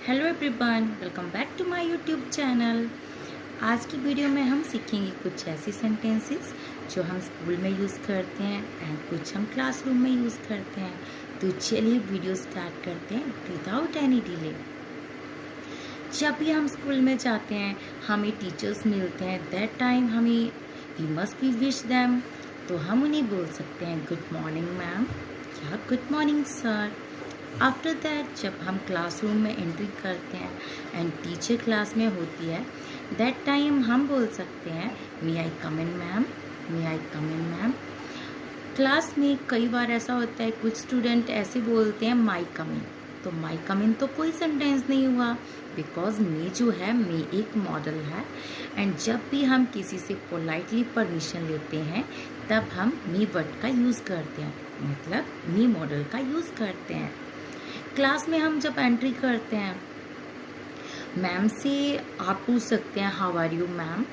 Hello everyone, welcome back to my YouTube channel. आज की video में हम सीखेंगे कुछ ऐसी सेंटेंसेस जो हम स्कूल में यूज़ करते हैं एंड कुछ हम क्लासरूम में यूज़ करते हैं। तो चलिए वीडियो स्टार्ट करते हैं विदाउट एनी डिले। जब भी हम स्कूल में जाते हैं, हमें टीचर्स मिलते हैं, दैट टाइम हमें we must be wish them. तो हम उन्हें बोल सकते हैं गुड मॉर्निंग मैम या good morning sir. After that जब हम क्लासरूम में एंट्री करते हैं एंड टीचर क्लास में होती है, दैट टाइम हम बोल सकते हैं may I come in ma'am, may I come in ma'am. Class में कई बार ऐसा होता है, कुछ स्टूडेंट ऐसे बोलते हैं माई कम इन। तो माई कम इन तो कोई सेंटेंस नहीं हुआ, बिकॉज मे जो है मे एक मॉडल है एंड जब भी हम किसी से पोलाइटली परमिशन लेते हैं तब हम मी वर्ड का यूज़ करते हैं, मतलब मी मॉडल का यूज़ करते हैं। क्लास में हम जब एंट्री करते हैं, मैम से आप पूछ सकते हैं हाउ आर यू मैम।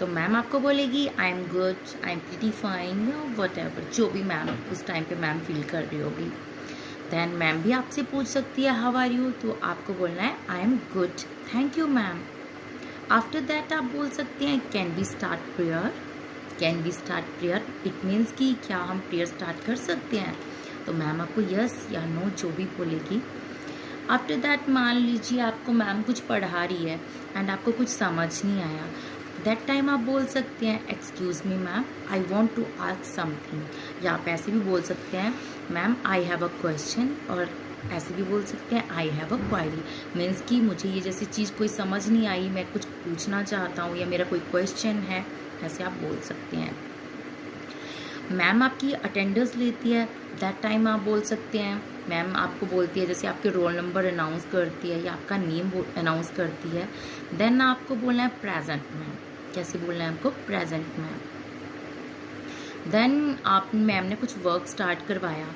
तो मैम आपको बोलेगी आई am good, I am pretty fine या वट एवर, जो भी मैम उस टाइम पे मैम फील कर रही होगी। देन मैम भी आपसे पूछ सकती है हाउ आर यू, तो आपको बोलना है I am good, thank you ma'am. After that आप बोल सकते हैं can we start prayer. Can we start prayer it means कि क्या हम प्रेयर स्टार्ट कर सकते हैं। तो मैम आपको यस या नो जो भी बोलेगी। आफ्टर दैट मान लीजिए आपको मैम कुछ पढ़ा रही है एंड आपको कुछ समझ नहीं आया, दैट टाइम आप बोल सकते हैं excuse me ma'am, I want to ask something. या आप ऐसे भी बोल सकते हैं ma'am I have a question, और ऐसे भी बोल सकते हैं I have a query. Means कि मुझे ये जैसी चीज़ कोई समझ नहीं आई, मैं कुछ पूछना चाहता हूँ या मेरा कोई क्वेश्चन है, ऐसे आप बोल सकते हैं। मैम आपकी अटेंडेंस लेती है, दैट टाइम आप बोल सकते हैं मैम आपको बोलती है, जैसे आपके रोल नंबर अनाउंस करती है या आपका नेम अनाउंस करती है, देन आपको बोलना है प्रेजेंट मैम। कैसे बोलना है आपको, प्रेजेंट मैम। देन आप मैम ने कुछ वर्क स्टार्ट करवाया,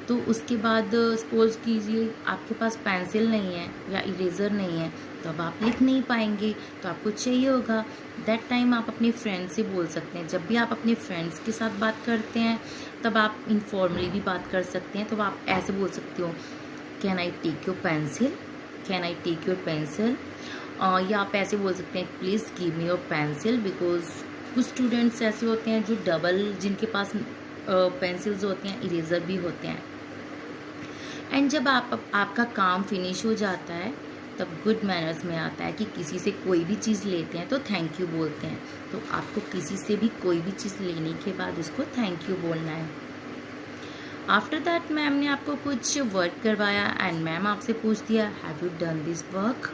तो उसके बाद सपोज कीजिए आपके पास पेंसिल नहीं है या इरेज़र नहीं है, तो अब आप लिख नहीं पाएंगे, तो आपको चाहिए होगा। दैट टाइम आप अपने फ्रेंड से बोल सकते हैं। जब भी आप अपने फ्रेंड्स के साथ बात करते हैं तब आप इनफॉर्मली भी बात कर सकते हैं। तो आप ऐसे बोल सकते हो can I take your pencil, can I take your pencil. या आप ऐसे बोल सकते हैं please give me your pencil, because कुछ स्टूडेंट्स ऐसे होते हैं जो डबल, जिनके पास पेंसिल्स होते हैं, इरेज़र भी होते हैं। एंड जब आपका काम फिनिश हो जाता है तब गुड मैनर्स में आता है कि किसी से कोई भी चीज़ लेते हैं तो थैंक यू बोलते हैं। तो आपको किसी से भी कोई भी चीज़ लेने के बाद उसको थैंक यू बोलना है। आफ्टर दैट मैम ने आपको कुछ वर्क करवाया एंड मैम आपसे पूछ दिया have you done this work.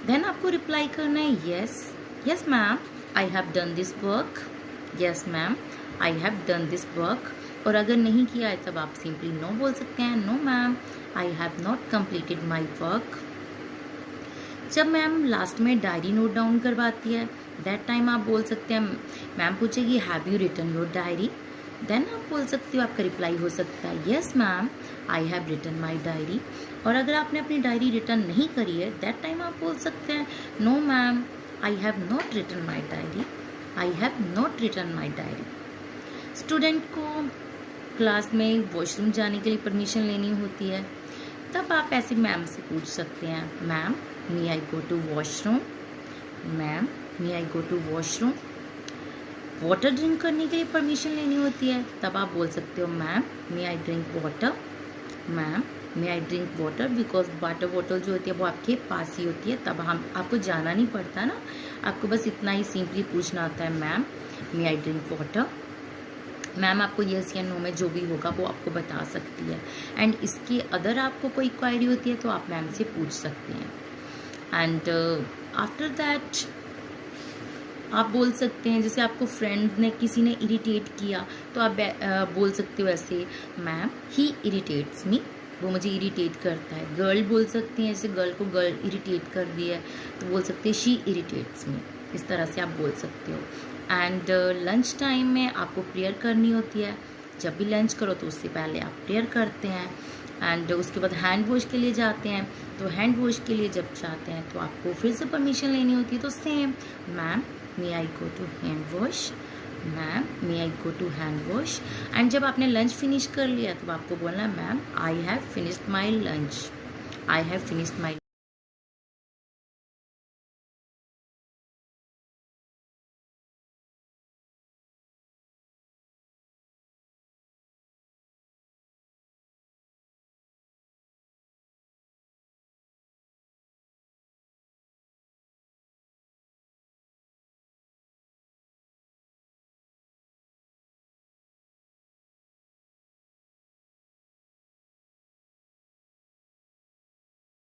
Then आपको रिप्लाई करना है yes, yes ma'am I have done this work, yes ma'am I have done this work. और अगर नहीं किया है तब आप सिंपली नो बोल सकते हैं, no ma'am I have not completed my work. जब मैम लास्ट में डायरी नोट डाउन करवाती है, दैट टाइम आप बोल सकते हैं मैम पूछेगी have you written your diary. Then आप बोल सकते हो, आपका रिप्लाई हो सकता है yes ma'am I have written my diary. और अगर आपने अपनी डायरी रिटर्न नहीं करी है, दैट टाइम आप बोल सकते हैं no ma'am I have not written my diary, I have not written my diary. Student को क्लास में वॉशरूम जाने के लिए परमिशन लेनी होती है, तब आप ऐसे मैम से पूछ सकते हैं ma'am may I go to washroom, ma'am may I go to washroom. Water drink करने के लिए परमिशन लेनी होती है, तब आप बोल सकते हो ma'am may I drink water, ma'am may I drink water, because water bottle जो होती है वो आपके पास ही होती है, तब हम आपको जाना नहीं पड़ता ना, आपको बस इतना ही सिंपली पूछना होता है ma'am may I drink water. Ma'am आपको यस या नो में जो भी होगा वो आपको बता सकती है। एंड इसके अदर आपको कोई क्वायरी होती है तो आप मैम से पूछ सकते हैं। एंड आफ्टर दैट आप बोल सकते हैं, जैसे आपको फ्रेंड ने किसी ने इरिटेट किया तो आप बोल सकते हो ऐसे मैम ही इरिटेट्स मी, वो मुझे इरिटेट करता है। गर्ल बोल सकते हैं, जैसे गर्ल को गर्ल इरिटेट कर दी है तो बोल सकते हैं शी इरिटेट्स मी, इस तरह से आप बोल सकते हो। एंड लंच टाइम में आपको प्रेयर करनी होती है, जब भी लंच करो तो उससे पहले आप प्रेयर करते हैं। एंड उसके बाद हैंड वॉश के लिए जाते हैं, तो हैंड वॉश के लिए जब जाते हैं तो आपको फिर से परमिशन लेनी होती है, तो same ma'am may I go to hand wash, ma'am may I go to hand wash. And जब आपने लंच फिनिश कर लिया तो आपको बोलना है ma'am I have finished my lunch, I have finished my